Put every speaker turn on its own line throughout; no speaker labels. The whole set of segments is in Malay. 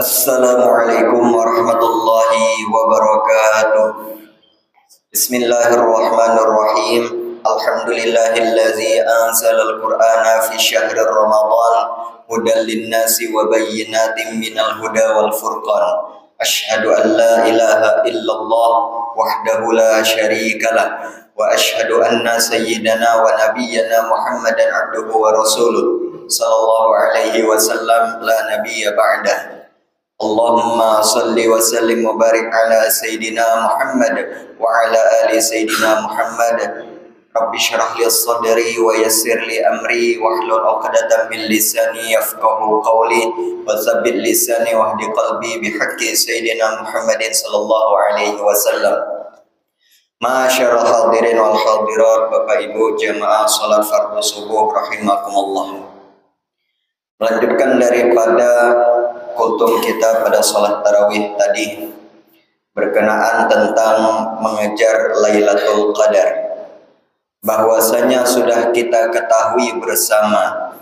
Assalamualaikum warahmatullahi wabarakatuh. Bismillahirrahmanirrahim. Alhamdulillahillazi anzalal Qur'ana fi syahri Ramadan hudan linnasi wa bayyinatin minal huda wal furqan. Asyhadu an la ilaha illallah wahdahu la syarikalah wa asyhadu anna sayyidana wa nabiyyana Muhammadan abduhu wa rasuluh sallallahu alaihi wasallam la nabiyya ba'dah. Allahumma salli wa sallim wa barik ala Sayyidina Muhammad wa ala ali Sayyidina Muhammad. Rabbi syrah li sadri wa yassir li amri wahlul 'uqdatam min lisani yafqahu qawli wa tsabbit lisani wahdi qalbi bihaqqi Sayyidina Muhammadin sallallahu alaihi wasallam. Ma'asyiral hadirin wal hadirat, Bapak Ibu jamaah salat fardhu subuh rahimakumullah. Melanjutkan daripada kultum kita pada sholat tarawih tadi berkenaan tentang mengejar Lailatul Qadar, bahwasanya sudah kita ketahui bersama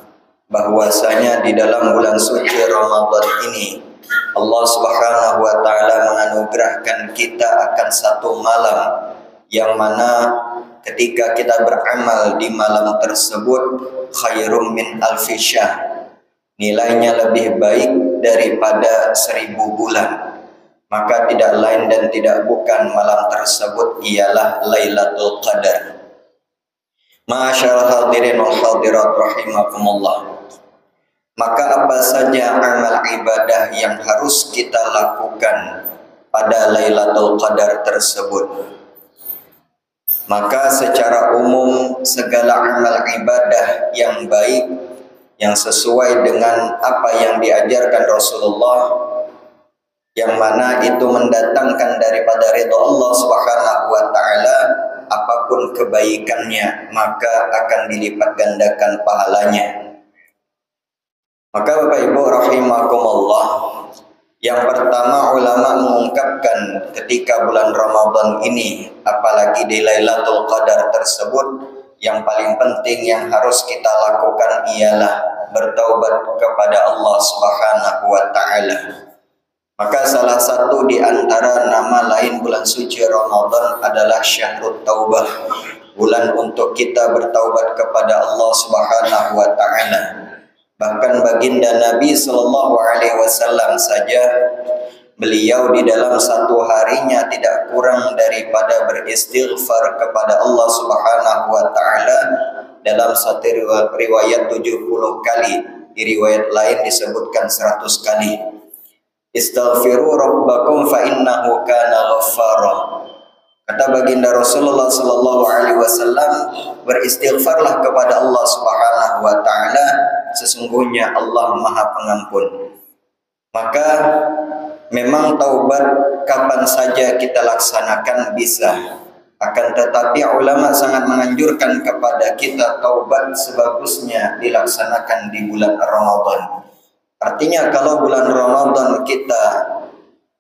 bahwasanya di dalam bulan suci Ramadan ini Allah Subhanahu wa taala menganugerahkan kita akan satu malam yang mana ketika kita beramal di malam tersebut khairum min alfi syahr, nilainya lebih baik daripada 1000 bulan. Maka tidak lain dan tidak bukan malam tersebut ialah Lailatul Qadar. Ma'asyiral hadirin wal hadirat rahimakumullah. Maka apa saja amal ibadah yang harus kita lakukan pada Lailatul Qadar tersebut? Maka secara umum segala amal ibadah yang baik yang sesuai dengan apa yang diajarkan Rasulullah, yang mana itu mendatangkan daripada ridha Allah Subhanahu wa taala, apapun kebaikannya maka akan dilipat gandakan pahalanya. Maka Bapak Ibu rahimakumullah, yang pertama ulama mengungkapkan ketika bulan Ramadan ini, apalagi di Lailatul Qadar tersebut, yang paling penting yang harus kita lakukan ialah bertaubat kepada Allah Subhanahu wa taala. Maka salah satu di antara nama lain bulan suci Ramadan adalah Syahrut Taubah, bulan untuk kita bertaubat kepada Allah Subhanahu wa taala. Bahkan baginda Nabi sallallahu alaihi wasallam saja, beliau di dalam satu harinya tidak kurang daripada beristighfar kepada Allah Subhanahu wa taala dalam satu riwayat 70 kali, di riwayat lain disebutkan 100 kali. Istaghfiru rabbakum fa innahu kana ghaffara. Kata baginda Rasulullah sallallahu alaihi wasallam, beristighfarlah kepada Allah Subhanahu wa taala, sesungguhnya Allah Maha Pengampun. Maka memang taubat kapan saja kita laksanakan bisa. Akan tetapi ulama sangat menganjurkan kepada kita taubat sebagusnya dilaksanakan di bulan Ramadan. Artinya kalau bulan Ramadan kita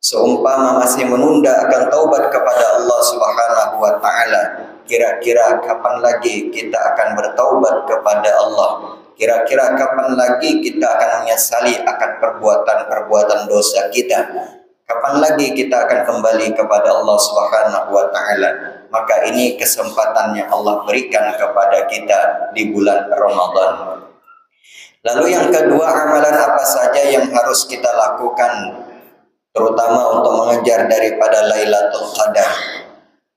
seumpama masih menunda akan taubat kepada Allah Subhanahu wa taala, kira-kira kapan lagi kita akan bertaubat kepada Allah? Kira-kira kapan lagi kita akan menyesali akan perbuatan-perbuatan dosa kita? Kapan lagi kita akan kembali kepada Allah Subhanahu wa taala? Maka ini kesempatannya Allah berikan kepada kita di bulan Ramadan. Lalu yang kedua, amalan apa saja yang harus kita lakukan terutama untuk mengejar daripada Lailatul Qadar?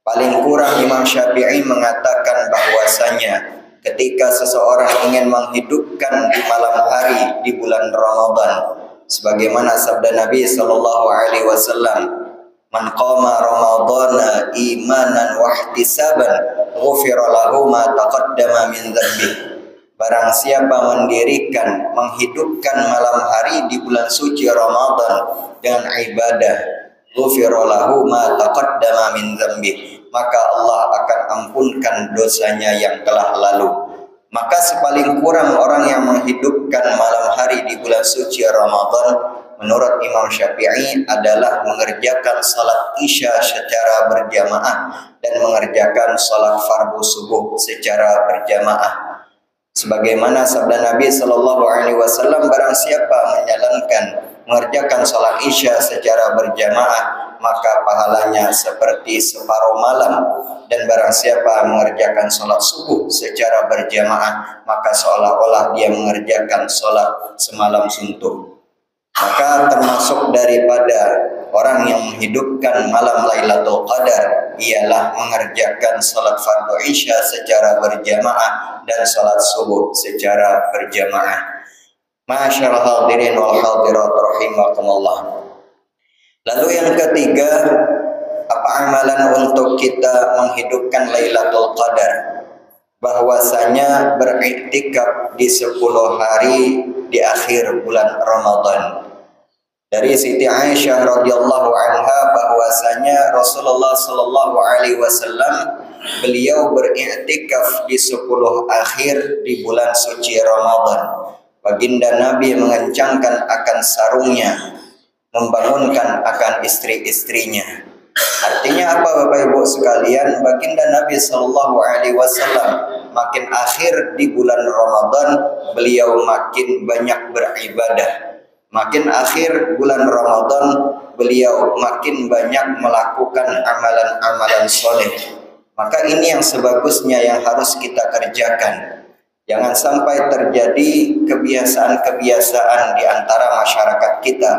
Paling kurang Imam Syafi'i mengatakan bahwasanya ketika seseorang ingin menghidupkan di malam hari di bulan Ramadan, sebagaimana sabda Nabi sallallahu alaihi wasallam, man qama ramadhana imanan wa ihtisaban ghufira lahu ma taqaddama min dzambi. Barang siapa mendirikan, menghidupkan malam hari di bulan suci Ramadan dengan ibadah, ghufira lahu ma taqaddama min dzambi, maka Allah akan ampunkan dosanya yang telah lalu. Maka sepaling kurang orang yang menghidupkan malam hari di bulan suci Ramadan menurut Imam Syafi'i adalah mengerjakan salat Isya secara berjamaah dan mengerjakan salat fardu subuh secara berjamaah. Sebagaimana sabda Nabi Shallallahu Alaihi Wasallam, barang siapa mengerjakan sholat isya secara berjamaah, maka pahalanya seperti separuh malam. Dan barang siapa mengerjakan sholat subuh secara berjamaah, maka seolah-olah dia mengerjakan sholat semalam suntuk. Maka termasuk daripada orang yang menghidupkan malam Lailatul Qadar ialah mengerjakan salat fardu isya secara berjamaah dan salat subuh secara berjamaah. Ma'asyiral hadirin wal hadirat rahimakumullah. Lalu yang ketiga, apa amalan untuk kita menghidupkan Lailatul Qadar? Bahwasanya beriktikaf di 10 hari di akhir bulan Ramadan. Dari Siti Aisyah radhiyallahu anha bahwasanya Rasulullah sallallahu alaihi wasallam beliau beriktikaf di 10 akhir di bulan suci Ramadan. Baginda Nabi mengencangkan akan sarungnya, membangunkan akan istri-istrinya. Artinya apa Bapak Ibu sekalian? Baginda Nabi sallallahu alaihi wasallam makin akhir di bulan Ramadan beliau makin banyak beribadah. Makin akhir bulan Ramadan beliau makin banyak melakukan amalan-amalan soleh. Maka ini yang sebagusnya yang harus kita kerjakan. Jangan sampai terjadi kebiasaan-kebiasaan di antara masyarakat kita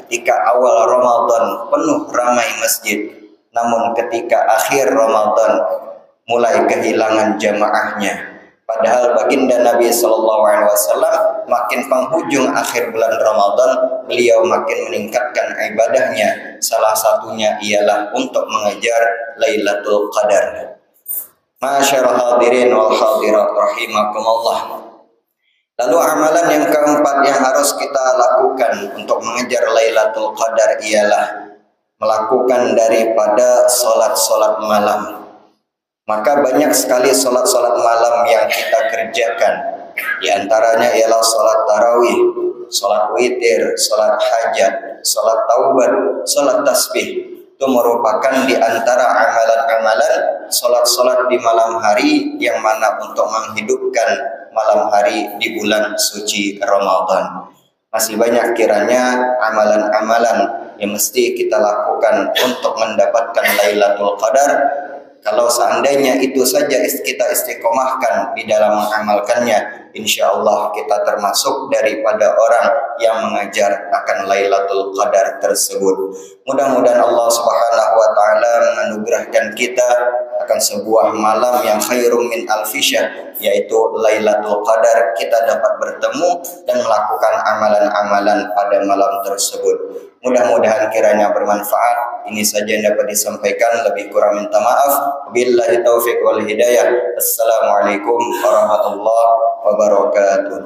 ketika awal Ramadan penuh ramai masjid, namun ketika akhir Ramadan mulai kehilangan jamaahnya. Padahal baginda Nabi Sallallahu Alaihi Wasallam makin penghujung akhir bulan Ramadan beliau makin meningkatkan ibadahnya. Salah satunya ialah untuk mengejar Lailatul Qadar. Ma'asyiral hadirin wal hadirat rahimakumullah. Lalu amalan yang keempat yang harus kita lakukan untuk mengejar Lailatul Qadar ialah melakukan daripada solat-solat malam. Maka banyak sekali solat-solat malam yang kita kerjakan. Di antaranya ialah solat tarawih, solat witir, solat hajat, solat taubat, solat tasbih. Itu merupakan di antara amalan-amalan solat-solat di malam hari yang mana untuk menghidupkan malam hari di bulan suci Ramadan. Masih banyak kiranya amalan-amalan yang mesti kita lakukan untuk mendapatkan Lailatul Qadar. Kalau seandainya itu saja kita istiqomahkan di dalam mengamalkannya, insya Allah kita termasuk daripada orang yang mengajar akan Lailatul Qadar tersebut. Mudah-mudahan Allah Subhanahu wa taala menganugerahkan kita akan sebuah malam yang khairum min alfisya, yaitu Lailatul Qadar. Kita dapat bertemu dan melakukan amalan-amalan pada malam tersebut. Mudah-mudahan kiranya bermanfaat. Ini saja yang dapat disampaikan, lebih kurang minta maaf. Billahi taufiq wal hidayah. Assalamualaikum warahmatullahi wabarakatuh.